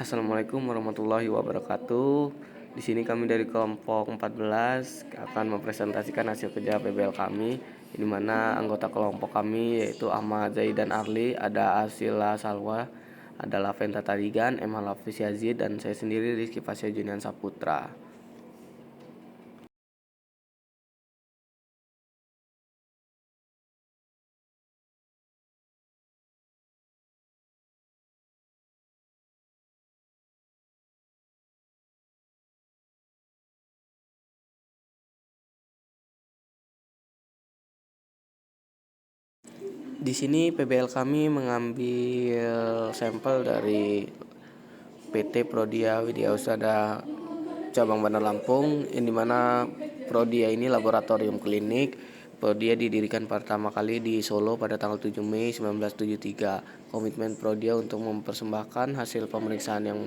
Assalamualaikum warahmatullahi wabarakatuh. Di sini kami dari kelompok 14 akan mempresentasikan hasil kerja PBL kami, di mana anggota kelompok kami yaitu Ahmad Zaid dan Arli, ada Asila Salwa, ada Laventa Tarigan, Emma Lafis Yazid, dan saya sendiri Rizky Fasya Junian Saputra. Di sini PBL kami mengambil sampel dari PT Prodia Widya Usada Cabang Bandar Lampung, yang dimana Prodia ini laboratorium klinik. Prodia didirikan pertama kali di Solo pada tanggal 7 Mei 1973. Komitmen Prodia untuk mempersembahkan hasil pemeriksaan yang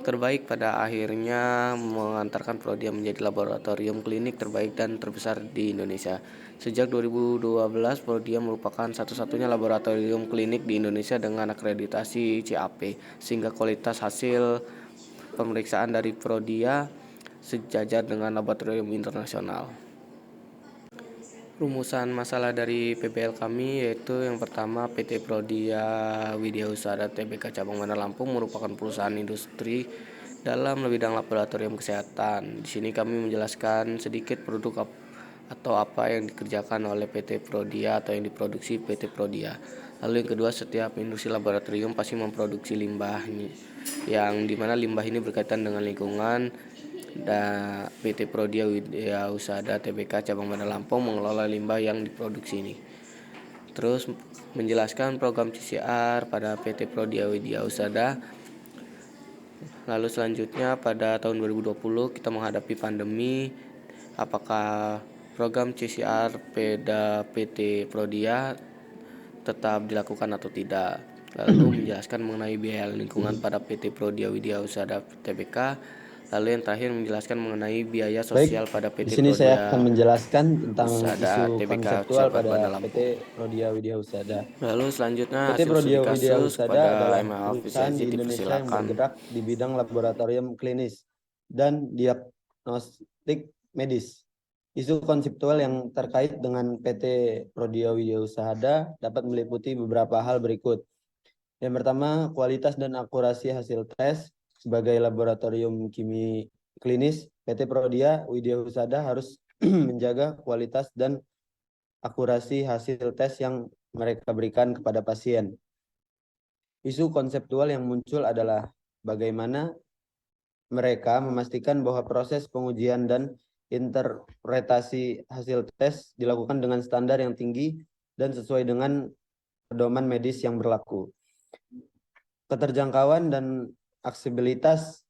terbaik pada akhirnya mengantarkan Prodia menjadi laboratorium klinik terbaik dan terbesar di Indonesia. Sejak 2012, Prodia merupakan satu-satunya laboratorium klinik di Indonesia dengan akreditasi CAP, sehingga kualitas hasil pemeriksaan dari Prodia sejajar dengan laboratorium internasional. Rumusan masalah dari PBL kami yaitu yang pertama, PT Prodia Widya Usada Tbk Cabang Bandar Lampung merupakan perusahaan industri dalam bidang laboratorium kesehatan. Di sini kami menjelaskan sedikit produk atau apa yang dikerjakan oleh PT Prodia atau yang diproduksi PT Prodia. Lalu yang kedua, setiap industri laboratorium pasti memproduksi limbah, yang dimana limbah ini berkaitan dengan lingkungan. Dan PT Prodia Widya Usada Tbk Cabang Bandar Lampung mengelola limbah yang diproduksi ini. Terus menjelaskan program CSR pada PT Prodia Widya Usada. Lalu selanjutnya pada tahun 2020 kita menghadapi pandemi. Apakah program CSR pada PT Prodia tetap dilakukan atau tidak? Lalu menjelaskan mengenai biaya lingkungan pada PT Prodia Widya Usada Tbk. Lalu yang terakhir menjelaskan mengenai biaya sosial Baik, pada di PT sini saya akan Prodia menjelaskan tentang Usada isu Tbk konseptual Cabang pada Bandar Lampung. PT Prodia Widya Usada. Lalu selanjutnya PT hasil studi Prodia Widya kasus Usada kepada adalah MH perusahaan Ofisiasi di Indonesia yang dipersilakan. bergerak di bidang laboratorium klinis dan diagnostik medis. Isu konseptual yang terkait dengan PT Prodia Widya Usada dapat meliputi beberapa hal berikut. Yang pertama, kualitas dan akurasi hasil tes. Sebagai laboratorium klinis, PT Prodia Widya Husada harus menjaga kualitas dan akurasi hasil tes yang mereka berikan kepada pasien. Isu konseptual yang muncul adalah bagaimana mereka memastikan bahwa proses pengujian dan interpretasi hasil tes dilakukan dengan standar yang tinggi dan sesuai dengan pedoman medis yang berlaku. Keterjangkauan dan aksesibilitas.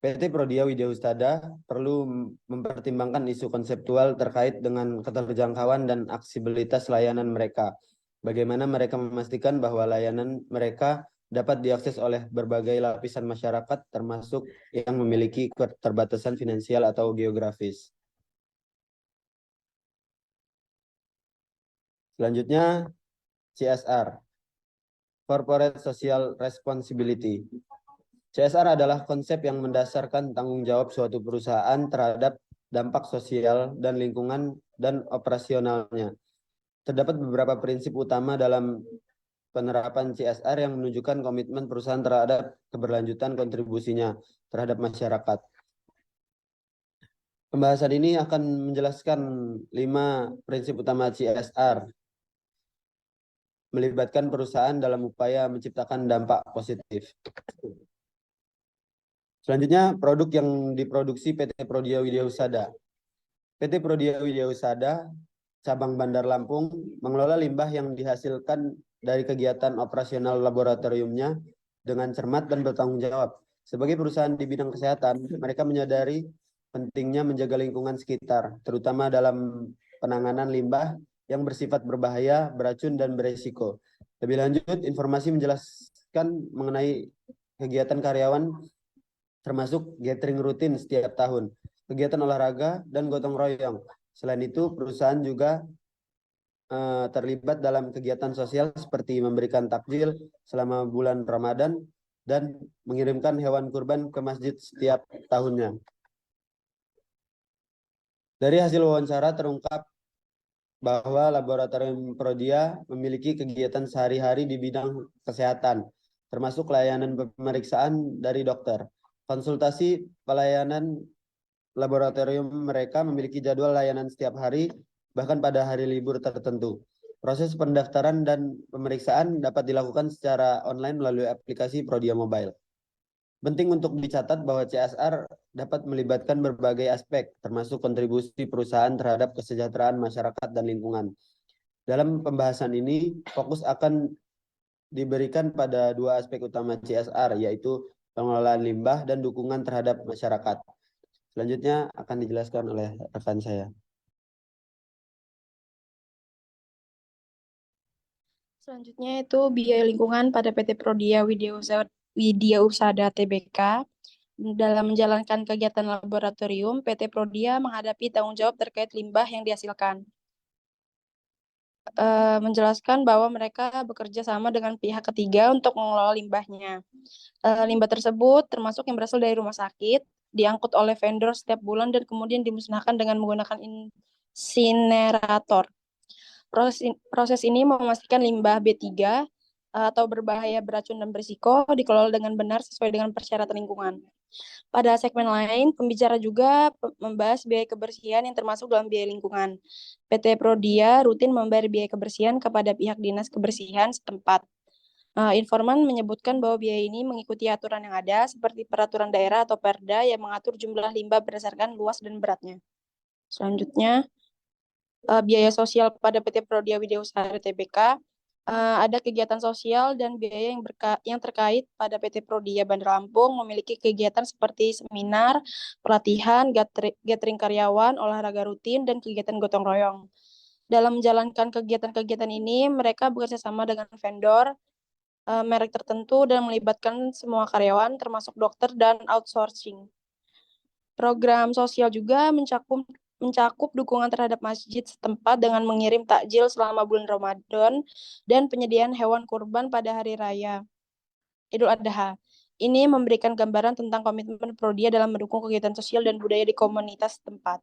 PT Prodia Widya Hustada perlu mempertimbangkan isu konseptual terkait dengan keterjangkauan dan aksesibilitas layanan mereka. Bagaimana mereka memastikan bahwa layanan mereka dapat diakses oleh berbagai lapisan masyarakat, termasuk yang memiliki keterbatasan finansial atau geografis. Selanjutnya, CSR, Corporate Social Responsibility. CSR adalah konsep yang mendasarkan tanggung jawab suatu perusahaan terhadap dampak sosial dan lingkungan dan operasionalnya. Terdapat beberapa prinsip utama dalam penerapan CSR yang menunjukkan komitmen perusahaan terhadap keberlanjutan kontribusinya terhadap masyarakat. Pembahasan ini akan menjelaskan 5 prinsip utama CSR, melibatkan perusahaan dalam upaya menciptakan dampak positif. Selanjutnya, produk yang diproduksi PT Prodia Widya Husada. PT Prodia Widya Husada Cabang Bandar Lampung mengelola limbah yang dihasilkan dari kegiatan operasional laboratoriumnya dengan cermat dan bertanggung jawab. Sebagai perusahaan di bidang kesehatan, mereka menyadari pentingnya menjaga lingkungan sekitar, terutama dalam penanganan limbah yang bersifat berbahaya, beracun, dan beresiko. Lebih lanjut, informasi menjelaskan mengenai kegiatan karyawan termasuk gathering rutin setiap tahun, kegiatan olahraga, dan gotong royong. Selain itu, perusahaan juga terlibat dalam kegiatan sosial seperti memberikan takjil selama bulan Ramadan dan mengirimkan hewan kurban ke masjid setiap tahunnya. Dari hasil wawancara terungkap bahwa Laboratorium Prodia memiliki kegiatan sehari-hari di bidang kesehatan, termasuk layanan pemeriksaan dari dokter. Konsultasi pelayanan laboratorium mereka memiliki jadwal layanan setiap hari, bahkan pada hari libur tertentu. Proses pendaftaran dan pemeriksaan dapat dilakukan secara online melalui aplikasi Prodia Mobile. Penting untuk dicatat bahwa CSR dapat melibatkan berbagai aspek, termasuk kontribusi perusahaan terhadap kesejahteraan masyarakat dan lingkungan. Dalam pembahasan ini, fokus akan diberikan pada dua aspek utama CSR, yaitu pengelolaan limbah dan dukungan terhadap masyarakat. Selanjutnya akan dijelaskan oleh rekan saya. Selanjutnya itu biaya lingkungan pada PT Prodia Widya Usada Tbk. Dalam menjalankan kegiatan laboratorium, PT Prodia menghadapi tanggung jawab terkait limbah yang dihasilkan. Menjelaskan bahwa mereka bekerja sama dengan pihak ketiga untuk mengelola limbahnya. Limbah tersebut termasuk yang berasal dari rumah sakit, diangkut oleh vendor setiap bulan dan kemudian dimusnahkan dengan menggunakan insinerator. Proses ini memastikan limbah B3 atau berbahaya, beracun, dan berisiko dikelola dengan benar sesuai dengan persyaratan lingkungan. Pada segmen lain, pembicara juga membahas biaya kebersihan yang termasuk dalam biaya lingkungan. PT Prodia rutin membayar biaya kebersihan kepada pihak dinas kebersihan setempat. Informan menyebutkan bahwa biaya ini mengikuti aturan yang ada, seperti peraturan daerah atau Perda yang mengatur jumlah limbah berdasarkan luas dan beratnya. Selanjutnya, biaya sosial pada PT Prodia Widya Usaha Tbk. Ada kegiatan sosial dan biaya yang terkait pada PT Prodia Bandar Lampung memiliki kegiatan seperti seminar, pelatihan, gathering karyawan, olahraga rutin, dan kegiatan gotong royong. Dalam menjalankan kegiatan-kegiatan ini, mereka bekerja sama dengan vendor, merek tertentu, dan melibatkan semua karyawan, termasuk dokter dan outsourcing. Program sosial juga mencakup dukungan terhadap masjid setempat dengan mengirim takjil selama bulan Ramadan dan penyediaan hewan kurban pada hari raya Idul Adha. Ini memberikan gambaran tentang komitmen Prodia dalam mendukung kegiatan sosial dan budaya di komunitas setempat.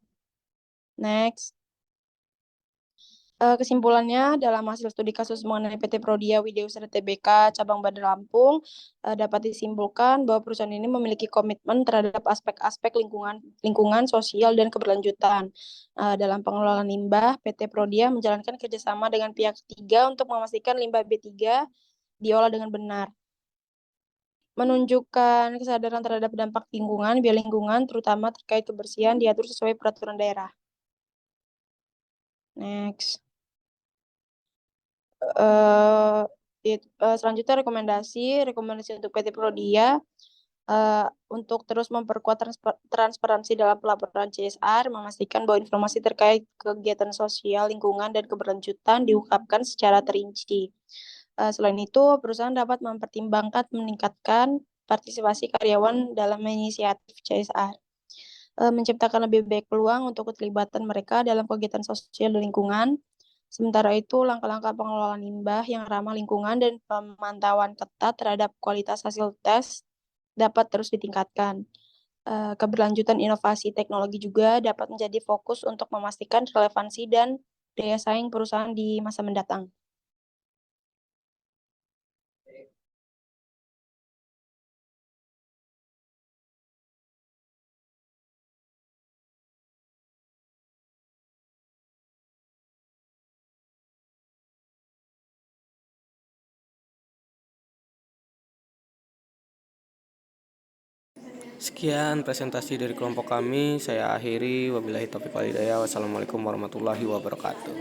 Next. Kesimpulannya, dalam hasil studi kasus mengenai PT Prodia Widya Usaha Tbk cabang Bandar Lampung, dapat disimpulkan bahwa perusahaan ini memiliki komitmen terhadap aspek-aspek lingkungan, sosial, dan keberlanjutan. Dalam pengelolaan limbah, PT Prodia menjalankan kerjasama dengan pihak ketiga untuk memastikan limbah B3 diolah dengan benar. Menunjukkan kesadaran terhadap dampak lingkungan, biaya lingkungan, terutama terkait kebersihan, diatur sesuai peraturan daerah. Next. Selanjutnya rekomendasi untuk PT Prodia untuk terus memperkuat transparansi dalam pelaporan CSR, memastikan bahwa informasi terkait kegiatan sosial, lingkungan, dan keberlanjutan diungkapkan secara terinci. Selain itu, perusahaan dapat mempertimbangkan meningkatkan partisipasi karyawan dalam inisiatif CSR, menciptakan lebih baik peluang untuk keterlibatan mereka dalam kegiatan sosial dan lingkungan. Sementara itu, langkah-langkah pengelolaan limbah yang ramah lingkungan dan pemantauan ketat terhadap kualitas hasil tes dapat terus ditingkatkan. Keberlanjutan inovasi teknologi juga dapat menjadi fokus untuk memastikan relevansi dan daya saing perusahaan di masa mendatang. Sekian presentasi dari kelompok kami. Saya akhiri. Wabillahi taufiq wal hidayah. Wassalamualaikum warahmatullahi wabarakatuh.